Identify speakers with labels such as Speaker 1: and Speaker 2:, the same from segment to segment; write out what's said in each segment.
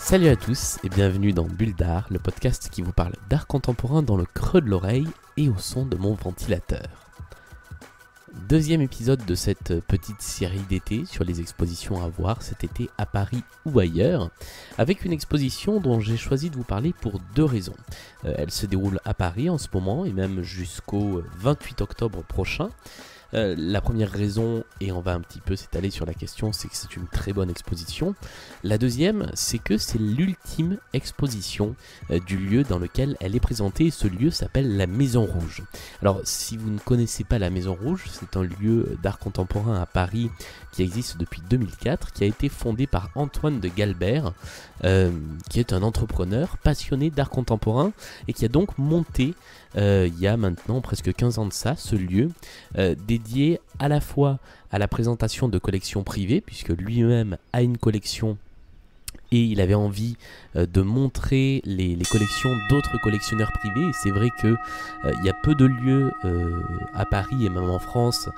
Speaker 1: Salut à tous et bienvenue dans Bulle d'Art, le podcast qui vous parle d'art contemporain dans le creux de l'oreille et au son de mon ventilateur. Deuxième épisode de cette petite série d'été sur les expositions à voir cet été à Paris ou ailleurs, avec une exposition dont j'ai choisi de vous parler pour deux raisons. Elle se déroule à Paris en ce moment et même jusqu'au 28 octobre prochain. La première raison, et on va un petit peu s'étaler sur la question, c'est que c'est une très bonne exposition. La deuxième, c'est que c'est l'ultime exposition du lieu dans lequel elle est présentée. Ce lieu s'appelle la Maison Rouge. Alors, si vous ne connaissez pas la Maison Rouge, c'est un lieu d'art contemporain à Paris qui existe depuis 2004, qui a été fondé par Antoine de Galbert, qui est un entrepreneur passionné d'art contemporain et qui a donc monté, il y a maintenant presque 15 ans de ça, ce lieu dédié à la fois à la présentation de collections privées, puisque lui-même a une collection et il avait envie de montrer les collections d'autres collectionneurs privés. Et c'est vrai que il y a peu de lieux à Paris et même en France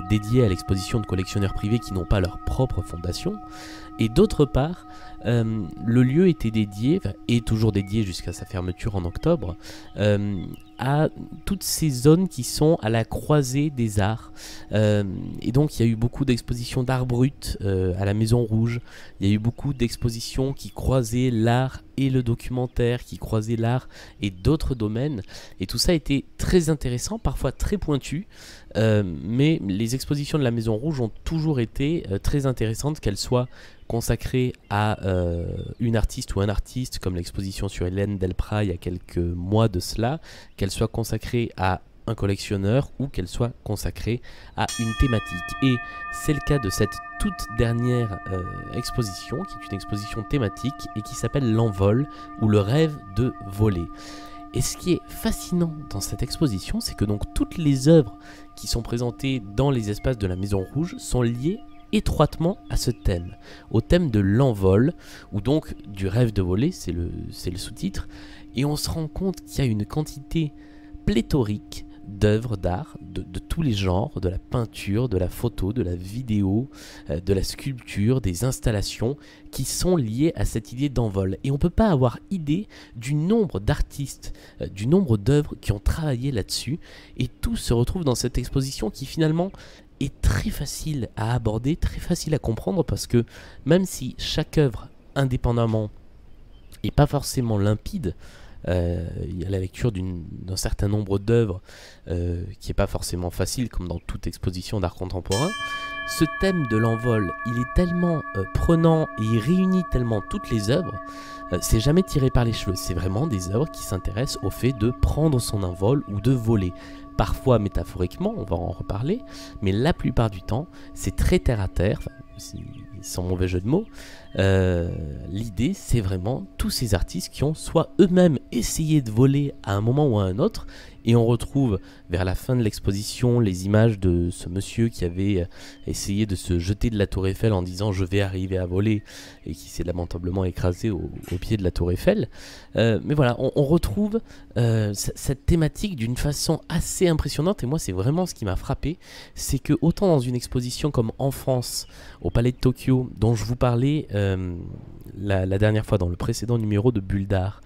Speaker 1: dédiés à l'exposition de collectionneurs privés qui n'ont pas leur propre fondation. Et d'autre part, le lieu était dédié, est toujours dédié jusqu'à sa fermeture en octobre, à toutes ces zones qui sont à la croisée des arts. Et donc il y a eu beaucoup d'expositions d'art brut à la Maison Rouge, il y a eu beaucoup d'expositions qui croisaient l'art et le documentaire, qui croisaient l'art et d'autres domaines. Et tout ça a été très intéressant, parfois très pointu, mais les expositions de la Maison Rouge ont toujours été très intéressantes, qu'elles soient consacrée à une artiste ou un artiste, comme l'exposition sur Hélène Delprat il y a quelques mois de cela, qu'elle soit consacrée à un collectionneur ou qu'elle soit consacrée à une thématique. Et c'est le cas de cette toute dernière exposition, qui est une exposition thématique et qui s'appelle L'Envol ou le rêve de voler. Et ce qui est fascinant dans cette exposition, c'est que donc toutes les œuvres qui sont présentées dans les espaces de la Maison Rouge sont liées étroitement à ce thème, au thème de l'envol, ou donc du rêve de voler, c'est le sous-titre, et on se rend compte qu'il y a une quantité pléthorique d'œuvres d'art, de tous les genres, de la peinture, de la photo, de la vidéo, de la sculpture, des installations, qui sont liées à cette idée d'envol. Et on ne peut pas avoir idée du nombre d'artistes, du nombre d'œuvres qui ont travaillé là-dessus, et tout se retrouve dans cette exposition qui finalement est très facile à aborder, très facile à comprendre, parce que même si chaque œuvre indépendamment n'est pas forcément limpide, il y a la lecture d'un certain nombre d'œuvres qui n'est pas forcément facile, comme dans toute exposition d'art contemporain. Ce thème de l'envol, il est tellement prenant et il réunit tellement toutes les œuvres, c'est jamais tiré par les cheveux, c'est vraiment des œuvres qui s'intéressent au fait de prendre son envol ou de voler. Parfois métaphoriquement, on va en reparler, mais la plupart du temps, c'est très terre à terre, sans mauvais jeu de mots. L'idée, c'est vraiment tous ces artistes qui ont soit eux-mêmes essayé de voler à un moment ou à un autre, et on retrouve vers la fin de l'exposition les images de ce monsieur qui avait essayé de se jeter de la tour Eiffel en disant « je vais arriver à voler » et qui s'est lamentablement écrasé au pied de la tour Eiffel. Mais voilà, on retrouve cette thématique d'une façon assez impressionnante, et moi c'est vraiment ce qui m'a frappé, c'est que autant dans une exposition comme en France, au Palais de Tokyo, dont je vous parlais la dernière fois dans le précédent numéro de Bulle d'Art,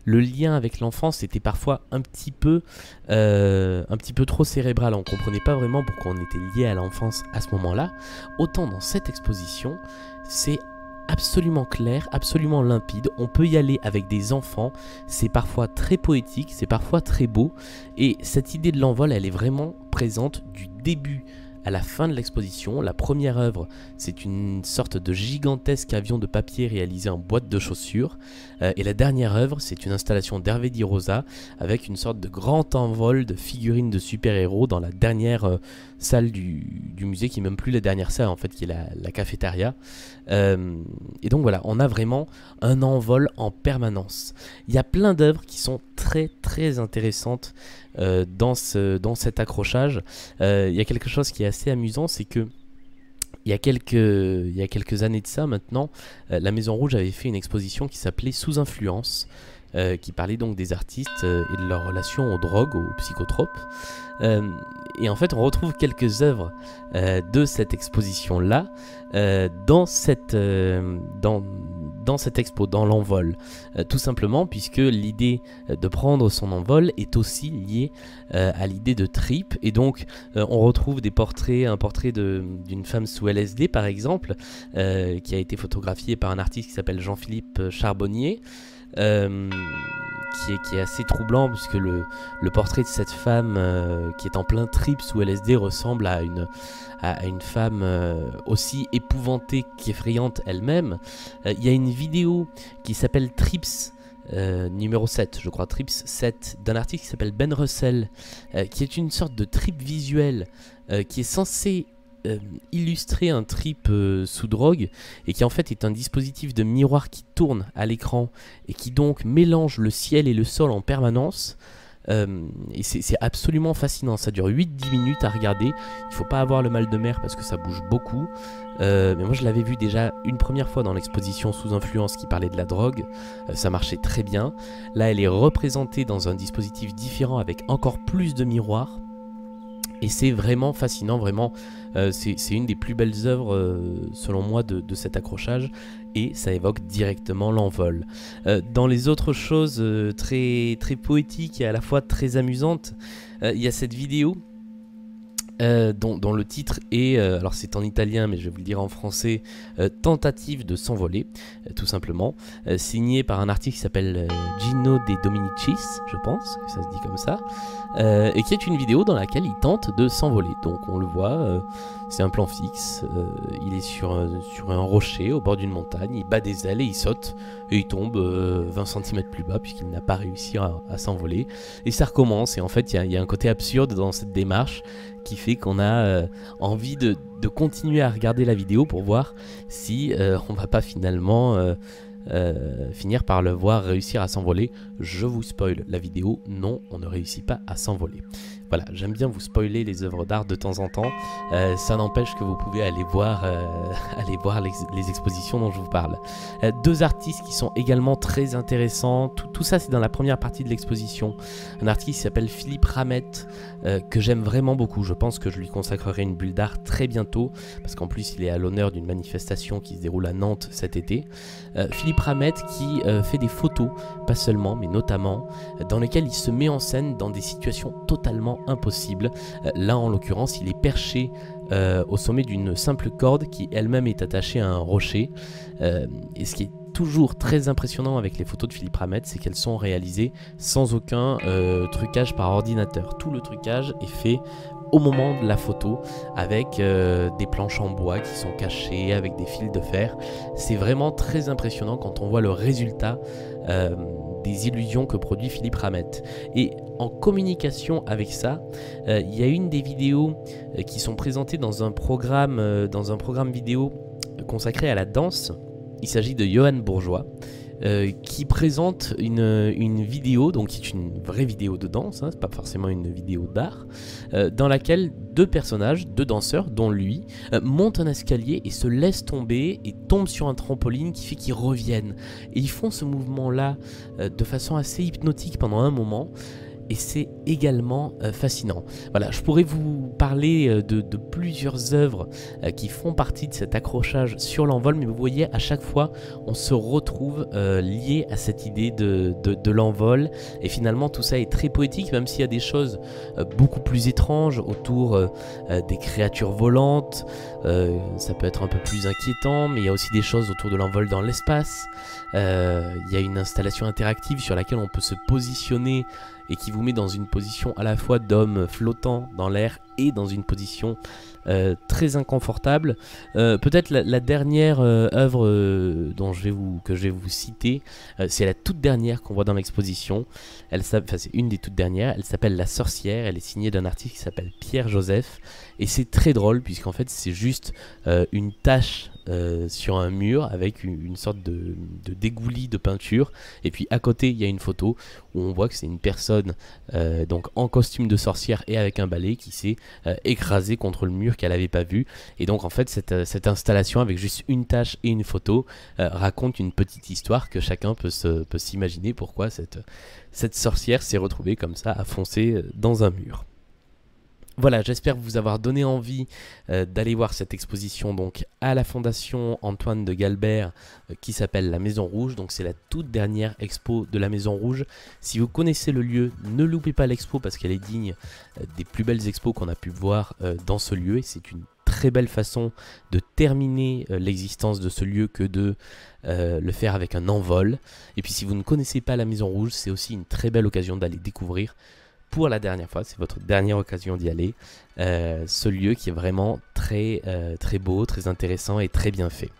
Speaker 1: le lien avec l'enfance était parfois un petit peu trop cérébral, on ne comprenait pas vraiment pourquoi on était lié à l'enfance à ce moment-là. Autant dans cette exposition, c'est absolument clair, absolument limpide, on peut y aller avec des enfants, c'est parfois très poétique, c'est parfois très beau, et cette idée de l'envol, elle est vraiment présente du début à la fin de l'exposition. La première œuvre, c'est une sorte de gigantesque avion de papier réalisé en boîte de chaussures. Et la dernière œuvre, c'est une installation d'Hervé Di Rosa avec une sorte de grand envol de figurines de super-héros dans la dernière salle du musée, qui n'est même plus la dernière salle en fait, qui est la cafétéria. Et donc voilà, on a vraiment un envol en permanence. Il y a plein d'œuvres qui sont très très intéressantes dans cet accrochage. Il y a quelque chose qui est assez amusant, c'est que il y a quelques années de ça maintenant, la Maison Rouge avait fait une exposition qui s'appelait Sous Influence, qui parlait donc des artistes et de leur relation aux drogues, aux psychotropes. Et en fait, on retrouve quelques œuvres de cette exposition-là dans cette expo, dans l'envol. Tout simplement puisque l'idée de prendre son envol est aussi liée à l'idée de trip. Et donc, on retrouve des portraits, un portrait d'une femme sous LSD par exemple, qui a été photographié par un artiste qui s'appelle Jean-Philippe Charbonnier. Qui est assez troublant puisque le portrait de cette femme qui est en plein trip sous LSD ressemble à une femme aussi épouvantée qu'effrayante elle-même. Il y a une vidéo qui s'appelle Trips numéro 7, je crois, Trips 7, d'un artiste qui s'appelle Ben Russell, qui est une sorte de trip visuel qui est censé illustrer un trip sous drogue et qui en fait est un dispositif de miroir qui tourne à l'écran et qui donc mélange le ciel et le sol en permanence. Et c'est absolument fascinant, ça dure 8-10 minutes à regarder, il faut pas avoir le mal de mer parce que ça bouge beaucoup, mais moi je l'avais vu déjà une première fois dans l'exposition Sous Influence qui parlait de la drogue, ça marchait très bien. Là elle est représentée dans un dispositif différent avec encore plus de miroirs. Et c'est vraiment fascinant, vraiment, c'est une des plus belles œuvres, selon moi, de cet accrochage, et ça évoque directement l'envol. Dans les autres choses très, très poétiques et à la fois très amusantes, il y a cette vidéo dont le titre est, alors c'est en italien mais je vais vous le dire en français, Tentative de s'envoler, tout simplement, signé par un artiste qui s'appelle Gino De Dominicis, je pense que ça se dit comme ça, et qui est une vidéo dans laquelle il tente de s'envoler. Donc on le voit, c'est un plan fixe, il est sur un rocher au bord d'une montagne, il bat des ailes et il saute, et il tombe 20 cm plus bas puisqu'il n'a pas réussi à s'envoler, et ça recommence. Et en fait il y a un côté absurde dans cette démarche qui fait qu'on a envie de continuer à regarder la vidéo pour voir si on va pas finalement finir par le voir réussir à s'envoler. Je vous spoil la vidéo, non, on ne réussit pas à s'envoler. Voilà, j'aime bien vous spoiler les œuvres d'art de temps en temps, ça n'empêche que vous pouvez aller voir les expositions dont je vous parle. Deux artistes qui sont également très intéressants, tout ça c'est dans la première partie de l'exposition. Un artiste qui s'appelle Philippe Ramette, que j'aime vraiment beaucoup, je pense que je lui consacrerai une bulle d'art très bientôt, parce qu'en plus il est à l'honneur d'une manifestation qui se déroule à Nantes cet été. Philippe Ramette qui fait des photos, pas seulement, mais notamment, dans lesquelles il se met en scène dans des situations totalement impossibles. Là en l'occurrence il est perché au sommet d'une simple corde qui elle-même est attachée à un rocher, et ce qui est toujours très impressionnant avec les photos de Philippe Ramette, c'est qu'elles sont réalisées sans aucun trucage par ordinateur. Tout le trucage est fait au moment de la photo, avec des planches en bois qui sont cachées, avec des fils de fer. C'est vraiment très impressionnant quand on voit le résultat des illusions que produit Philippe Ramette. Et en communication avec ça, il y a une des vidéos qui sont présentées dans un programme vidéo consacré à la danse. Il s'agit de Johan Bourgeois, qui présente une vidéo, donc qui est une vraie vidéo de danse, hein, c'est pas forcément une vidéo d'art, dans laquelle deux personnages, deux danseurs, dont lui, montent un escalier et se laissent tomber et tombent sur un trampoline qui fait qu'ils reviennent. Et ils font ce mouvement-là de façon assez hypnotique pendant un moment. Et c'est également fascinant. Voilà, je pourrais vous parler de plusieurs œuvres qui font partie de cet accrochage sur l'envol, mais vous voyez, à chaque fois, on se retrouve lié à cette idée de l'envol. Et finalement, tout ça est très poétique, même s'il y a des choses beaucoup plus étranges autour des créatures volantes. Ça peut être un peu plus inquiétant, mais il y a aussi des choses autour de l'envol dans l'espace. Il y a une installation interactive sur laquelle on peut se positionner et qui vous met dans une position à la fois d'homme flottant dans l'air et dans une position très inconfortable. Peut-être la dernière œuvre que je vais vous citer, c'est la toute dernière qu'on voit dans l'exposition. C'est une des toutes dernières, elle s'appelle La Sorcière, elle est signée d'un artiste qui s'appelle Pierre Joseph, et c'est très drôle puisqu'en fait c'est juste une tache sur un mur avec une sorte de dégoulis de peinture. Et puis à côté, il y a une photo où on voit que c'est une personne donc en costume de sorcière et avec un balai qui s'est écrasée contre le mur qu'elle n'avait pas vu. Et donc en fait, cette installation avec juste une tâche et une photo raconte une petite histoire que chacun peut s'imaginer pourquoi cette sorcière s'est retrouvée comme ça à foncer dans un mur. Voilà, j'espère vous avoir donné envie d'aller voir cette exposition donc à la Fondation Antoine de Galbert qui s'appelle la Maison Rouge. Donc c'est la toute dernière expo de la Maison Rouge. Si vous connaissez le lieu, ne loupez pas l'expo parce qu'elle est digne des plus belles expos qu'on a pu voir dans ce lieu. Et c'est une très belle façon de terminer l'existence de ce lieu que de le faire avec un envol. Et puis si vous ne connaissez pas la Maison Rouge, c'est aussi une très belle occasion d'aller découvrir pour la dernière fois, c'est votre dernière occasion d'y aller, ce lieu qui est vraiment très beau, très intéressant et très bien fait.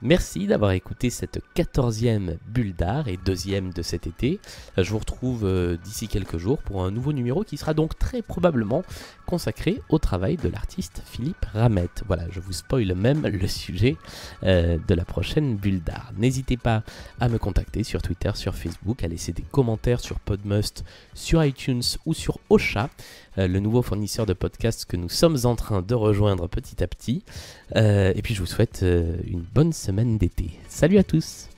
Speaker 1: Merci d'avoir écouté cette 14e bulle d'art et 2e de cet été. Je vous retrouve d'ici quelques jours pour un nouveau numéro qui sera donc très probablement consacré au travail de l'artiste Philippe Ramette. Voilà, je vous spoil même le sujet de la prochaine bulle d'art. N'hésitez pas à me contacter sur Twitter, sur Facebook, à laisser des commentaires sur Podmust, sur iTunes ou sur Ocha, le nouveau fournisseur de podcasts que nous sommes en train de rejoindre petit à petit. Et puis je vous souhaite une bonne semaine d'été. Salut à tous!